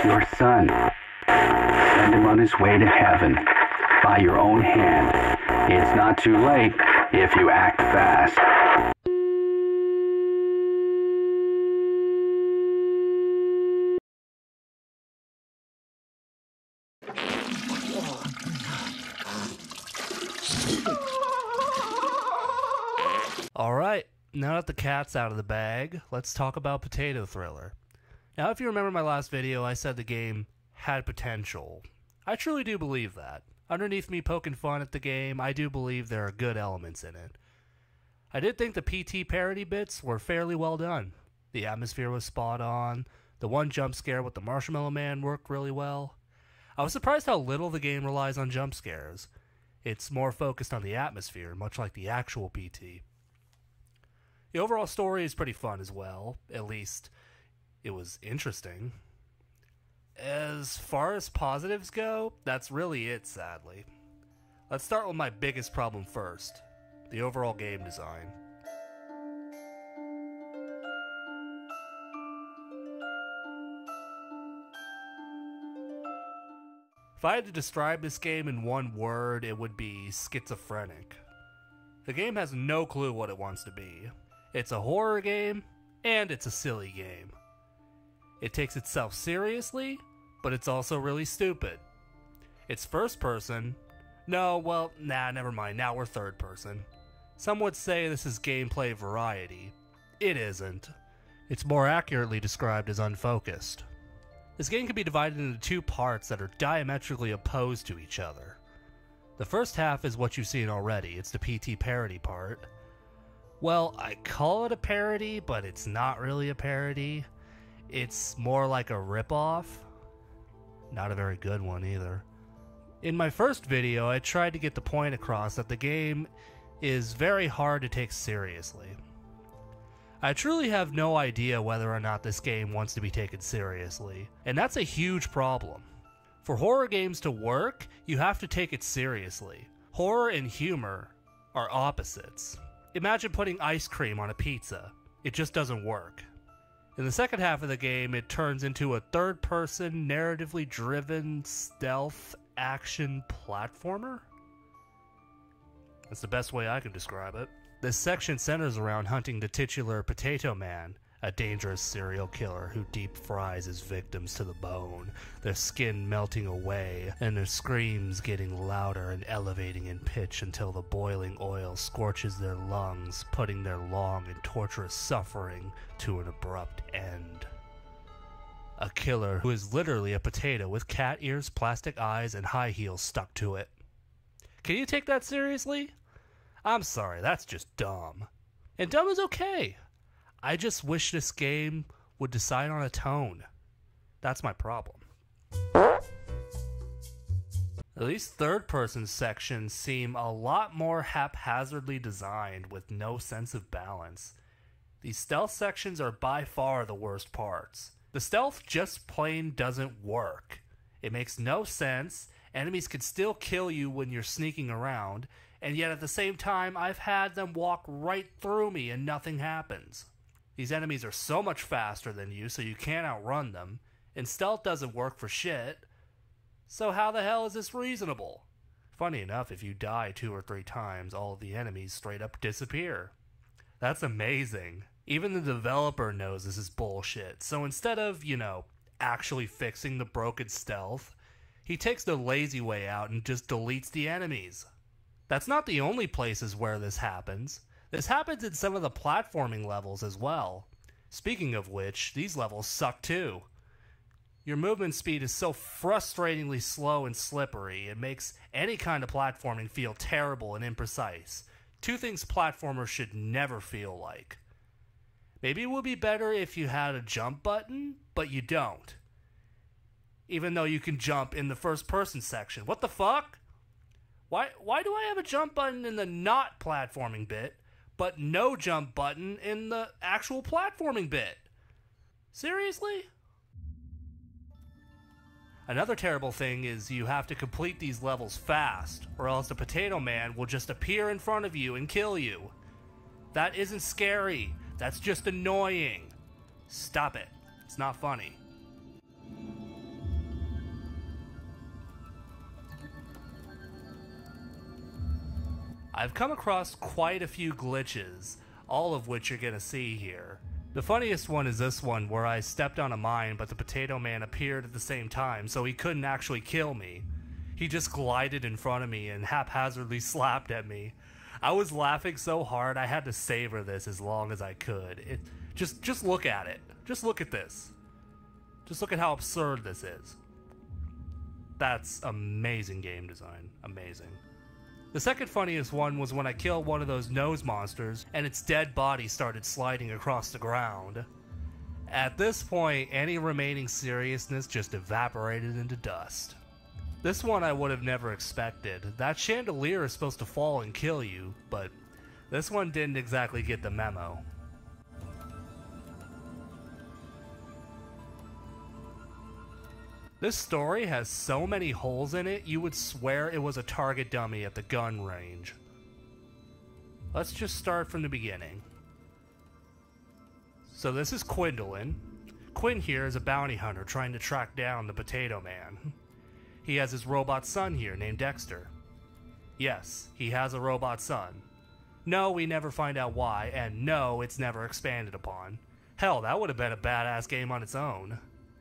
Your son. Send him on his way to heaven. By your own hand. It's not too late if you act fast. Alright, now that the cat's out of the bag, let's talk about Potato Thriller. Now, if you remember my last video, I said the game had potential. I truly do believe that. Underneath me poking fun at the game, I do believe there are good elements in it. I did think the PT parody bits were fairly well done. The atmosphere was spot on. The one jump scare with the Marshmallow Man worked really well. I was surprised how little the game relies on jump scares. It's more focused on the atmosphere, much like the actual PT. The overall story is pretty fun as well. At least, it was interesting. As far as positives go, that's really it, sadly. Let's start with my biggest problem first. The overall game design. If I had to describe this game in one word, it would be schizophrenic. The game has no clue what it wants to be. It's a horror game, and it's a silly game. It takes itself seriously, but it's also really stupid. It's first person. No, well, never mind. Now we're third person. Some would say this is gameplay variety. It isn't. It's more accurately described as unfocused. This game can be divided into two parts that are diametrically opposed to each other. The first half is what you've seen already. It's the PT parody part. Well, I call it a parody, but it's not really a parody. It's more like a ripoff. Not a very good one either. In my first video, I tried to get the point across that the game is very hard to take seriously. I truly have no idea whether or not this game wants to be taken seriously, and that's a huge problem. For horror games to work, you have to take it seriously. Horror and humor are opposites. Imagine putting ice cream on a pizza. It just doesn't work. In the second half of the game, it turns into a third-person, narratively driven, stealth, action platformer? That's the best way I can describe it. This section centers around hunting the titular Potato Man, a dangerous serial killer who deep fries his victims to the bone, their skin melting away, and their screams getting louder and elevating in pitch until the boiling oil scorches their lungs, putting their long and torturous suffering to an abrupt end. A killer who is literally a potato with cat ears, plastic eyes, and high heels stuck to it. Can you take that seriously? I'm sorry, that's just dumb. And dumb is okay. I just wish this game would decide on a tone. That's my problem. These third-person sections seem a lot more haphazardly designed with no sense of balance. These stealth sections are by far the worst parts. The stealth just plain doesn't work. It makes no sense. Enemies can still kill you when you're sneaking around, and yet at the same time I've had them walk right through me and nothing happens. These enemies are so much faster than you, so you can't outrun them, and stealth doesn't work for shit. So how the hell is this reasonable? Funny enough, if you die 2 or 3 times, all of the enemies straight up disappear. That's amazing. Even the developer knows this is bullshit, so instead of, actually fixing the broken stealth, he takes the lazy way out and just deletes the enemies. That's not the only places where this happens. This happens in some of the platforming levels as well. Speaking of which, these levels suck too. Your movement speed is so frustratingly slow and slippery, it makes any kind of platforming feel terrible and imprecise. 2 things platformers should never feel like. Maybe it would be better if you had a jump button, but you don't. Even though you can jump in the first person section. What the fuck? Why do I have a jump button in the not platforming bit, but no jump button in the actual platforming bit? Seriously? Another terrible thing is you have to complete these levels fast, or else the Potato Man will just appear in front of you and kill you. That isn't scary. That's just annoying. Stop it. It's not funny. I've come across quite a few glitches, all of which you're gonna see here. The funniest one is this one where I stepped on a mine but the Potato Man appeared at the same time, so he couldn't actually kill me. He just glided in front of me and haphazardly slapped at me. I was laughing so hard I had to savor this as long as I could. Just look at it. Just look at this. Just look at how absurd this is. That's amazing game design. Amazing. The second funniest one was when I killed one of those nose monsters and its dead body started sliding across the ground. At this point, any remaining seriousness just evaporated into dust. This one I would have never expected. That chandelier is supposed to fall and kill you, but this one didn't exactly get the memo. This story has so many holes in it, you would swear it was a target dummy at the gun range. Let's just start from the beginning. So this is Quindolin. Quinn here is a bounty hunter trying to track down the Potato Man. He has his robot son here named Dexter. Yes, he has a robot son. No, we never find out why, and no, it's never expanded upon. Hell, that would have been a badass game on its own.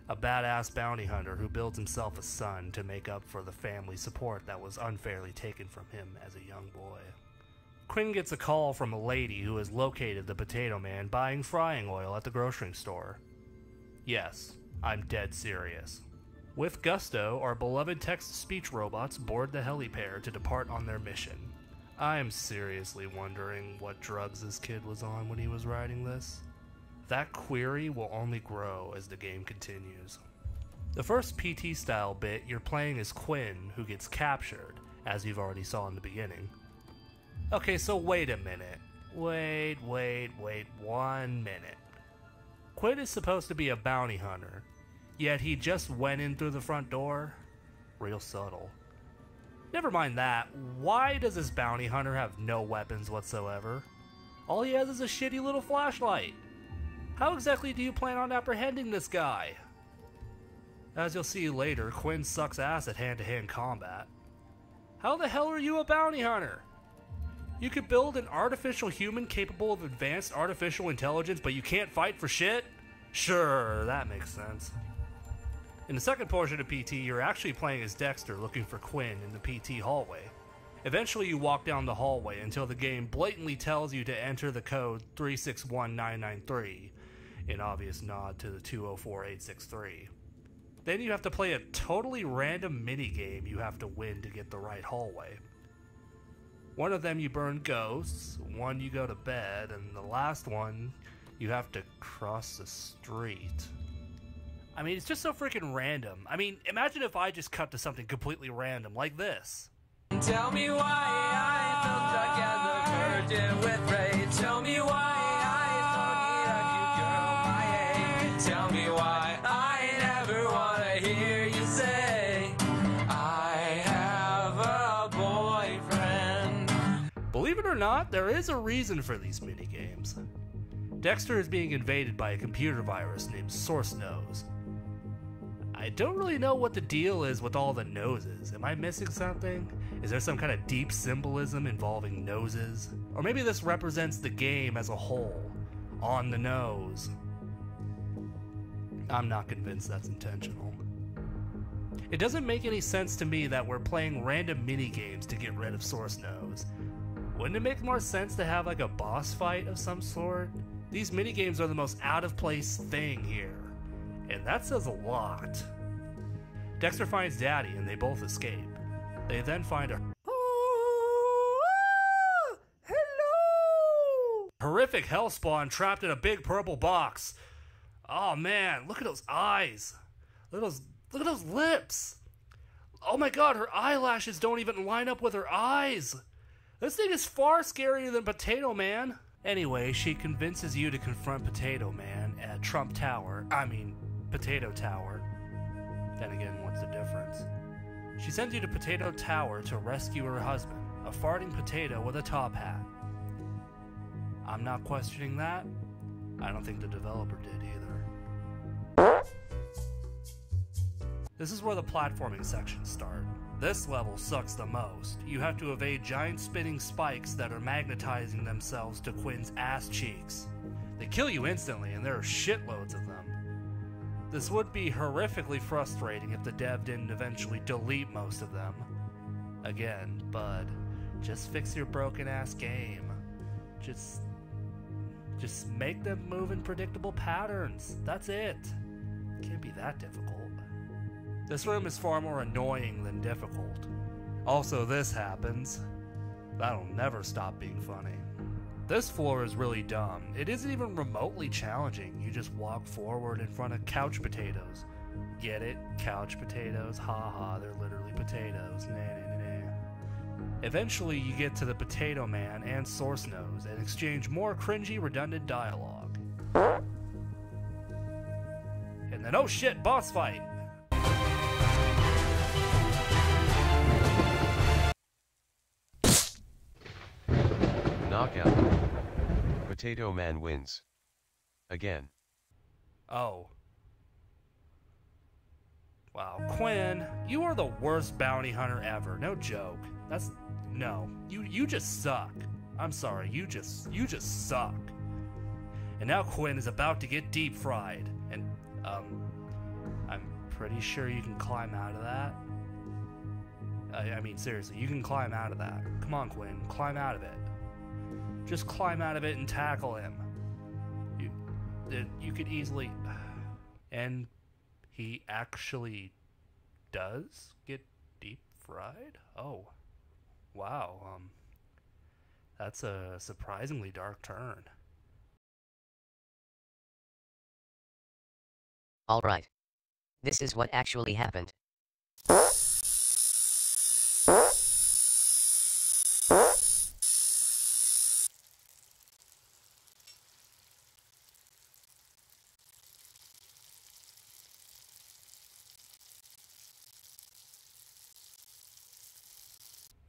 A badass bounty hunter who builds himself a son to make up for the family support that was unfairly taken from him as a young boy. Quinn gets a call from a lady who has located the Potato Man buying frying oil at the grocery store. Yes, I'm dead serious. With gusto, our beloved text-to-speech robots board the helipad to depart on their mission. I am seriously wondering what drugs this kid was on when he was writing this. That query will only grow as the game continues. The first PT-style bit, you're playing as Quinn, who gets captured, as you've already saw in the beginning. Okay, so wait a minute. Wait 1 minute. Quinn is supposed to be a bounty hunter, yet he just went in through the front door? Real subtle. Never mind that, why does this bounty hunter have no weapons whatsoever? All he has is a shitty little flashlight. How exactly do you plan on apprehending this guy? As you'll see later, Quinn sucks ass at hand-to-hand combat. How the hell are you a bounty hunter? You could build an artificial human capable of advanced artificial intelligence, but you can't fight for shit? Sure, that makes sense. In the second portion of PT, you're actually playing as Dexter looking for Quinn in the PT hallway. Eventually you walk down the hallway until the game blatantly tells you to enter the code 361993, an obvious nod to the 204863. Then you have to play a totally random minigame you have to win to get the right hallway. One of them you burn ghosts, one you go to bed, and the last one you have to cross the street. I mean, it's just so freaking random. I mean, imagine if I just cut to something completely random like this. Tell me why I felt like as a virgin with rage. Tell me why I thought you girl my age. Tell me why I never want to hear you say I have a boyfriend. Believe it or not, there is a reason for these minigames. Dexter is being invaded by a computer virus named Source Nose. I don't really know what the deal is with all the noses. Am I missing something? Is there some kind of deep symbolism involving noses? Or maybe this represents the game as a whole. On the nose. I'm not convinced that's intentional. It doesn't make any sense to me that we're playing random minigames to get rid of Source Nose. Wouldn't it make more sense to have like a boss fight of some sort? These minigames are the most out-of-place thing here. And that says a lot. Dexter finds Daddy and they both escape. They then find a horrific hellspawn trapped in a big purple box. Oh man, look at those eyes. Look at those lips. Oh my god, her eyelashes don't even line up with her eyes. This thing is far scarier than Potato Man. Anyway, she convinces you to confront Potato Man at Potato Tower. Then again, what's the difference? She sends you to Potato Tower to rescue her husband, a farting potato with a top hat. I'm not questioning that. I don't think the developer did either. This is where the platforming sections start. This level sucks the most. You have to evade giant spinning spikes that are magnetizing themselves to Quinn's ass cheeks. They kill you instantly, and there are shitloads of them. This would be horrifically frustrating if the dev didn't eventually delete most of them. Again, bud, just fix your broken ass game. Just make them move in predictable patterns. That's it. Can't be that difficult. This room is far more annoying than difficult. Also, this happens. That'll never stop being funny. This floor is really dumb. It isn't even remotely challenging. You just walk forward in front of couch potatoes. Get it? Couch potatoes? Ha ha, they're literally potatoes. Nah, nah, nah, nah. Eventually, you get to the Potato Man and Source Nose and exchange more cringy, redundant dialogue. And then, oh shit, boss fight! Knockout. Potato Man wins. Again. Oh. Wow. Quinn, you are the worst bounty hunter ever. No joke. No. You just suck. I'm sorry. You just suck. And now Quinn is about to get deep fried. And, I'm pretty sure you can climb out of that. I mean, seriously, you can climb out of that. Come on, Quinn. Climb out of it. Just climb out of it and tackle him. You could easily... And he actually does get deep fried? Oh. Wow, that's a surprisingly dark turn. Alright. This is what actually happened.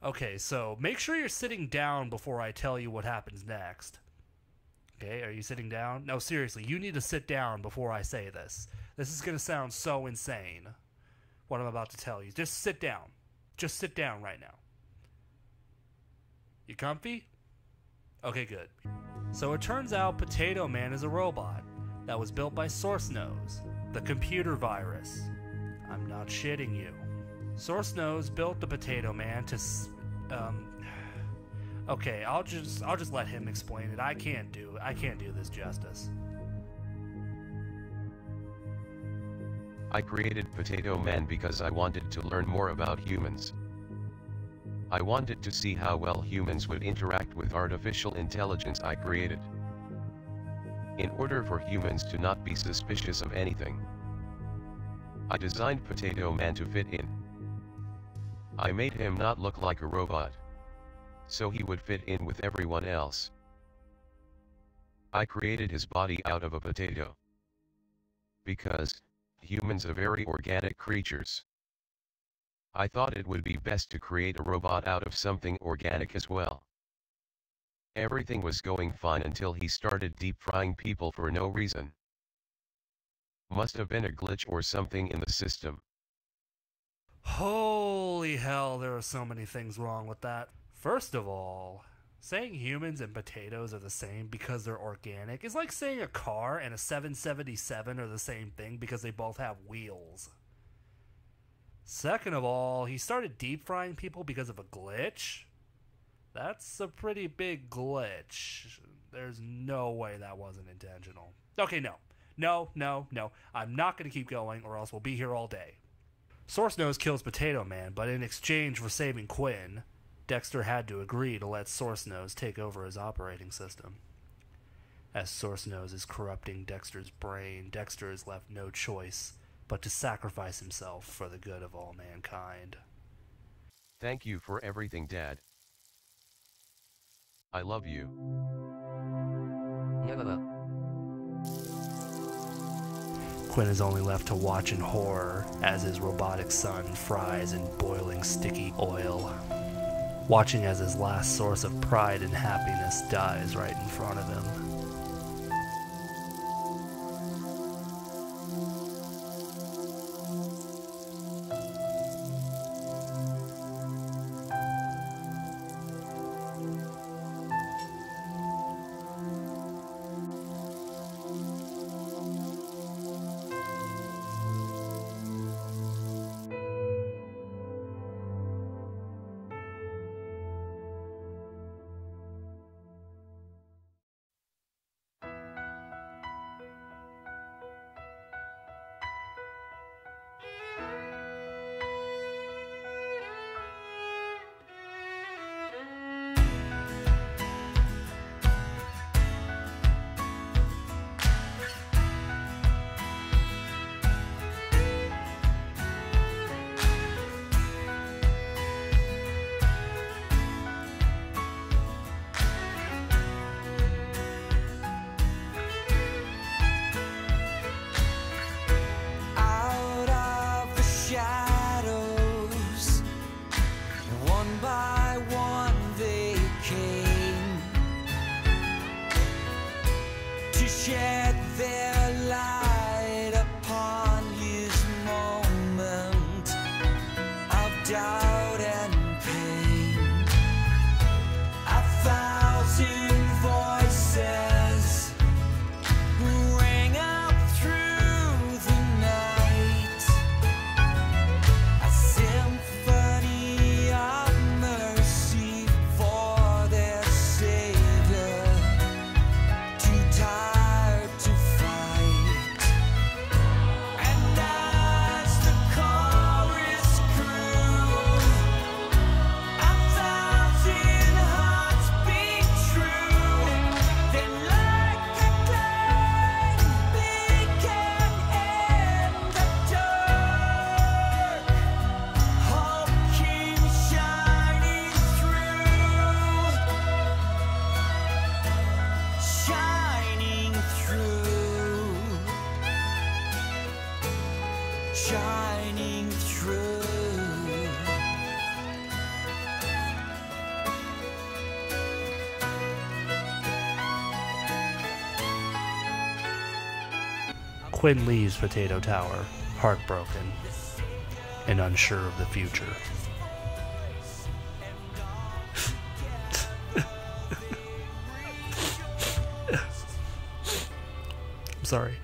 Okay, so make sure you're sitting down before I tell you what happens next. Okay, are you sitting down? No, seriously, you need to sit down before I say this. This is going to sound so insane, what I'm about to tell you. Just sit down. Just sit down right now. You comfy? Okay, good. So it turns out Potato Man is a robot that was built by Source Nose, the computer virus. I'm not shitting you. Source Nose built the Potato Man to okay, I'll just let him explain it. I can't do this justice. I created Potato Man because I wanted to learn more about humans. I wanted to see how well humans would interact with artificial intelligence I created. In order for humans to not be suspicious of anything, I designed Potato Man to fit in. I made him not look like a robot, so he would fit in with everyone else. I created his body out of a potato, because humans are very organic creatures. I thought it would be best to create a robot out of something organic as well. Everything was going fine until he started deep frying people for no reason. Must have been a glitch or something in the system. Holy hell, there are so many things wrong with that. First of all, saying humans and potatoes are the same because they're organic is like saying a car and a 777 are the same thing because they both have wheels. Second of all, he started deep frying people because of a glitch? That's a pretty big glitch. There's no way that wasn't intentional. Okay, no. I'm not going to keep going or else we'll be here all day. Source Nose kills Potato Man, but in exchange for saving Quinn, Dexter had to agree to let Source Nose take over his operating system. As Source Nose is corrupting Dexter's brain, Dexter is left no choice but to sacrifice himself for the good of all mankind. Thank you for everything, Dad. I love you. Quinn is only left to watch in horror as his robotic son fries in boiling sticky oil, watching as his last source of pride and happiness dies right in front of him. shed their light upon his moment of doubt and pain. A thousand voices rang up through the night, a symphony of mercy for their Savior, too tired to fight. And as the chorus grew, a thousand hearts beat true. Then like a glade began in the dark, hope came shining through, shining through, shining through. Quinn leaves Potato Tower, heartbroken and unsure of the future. I'm sorry.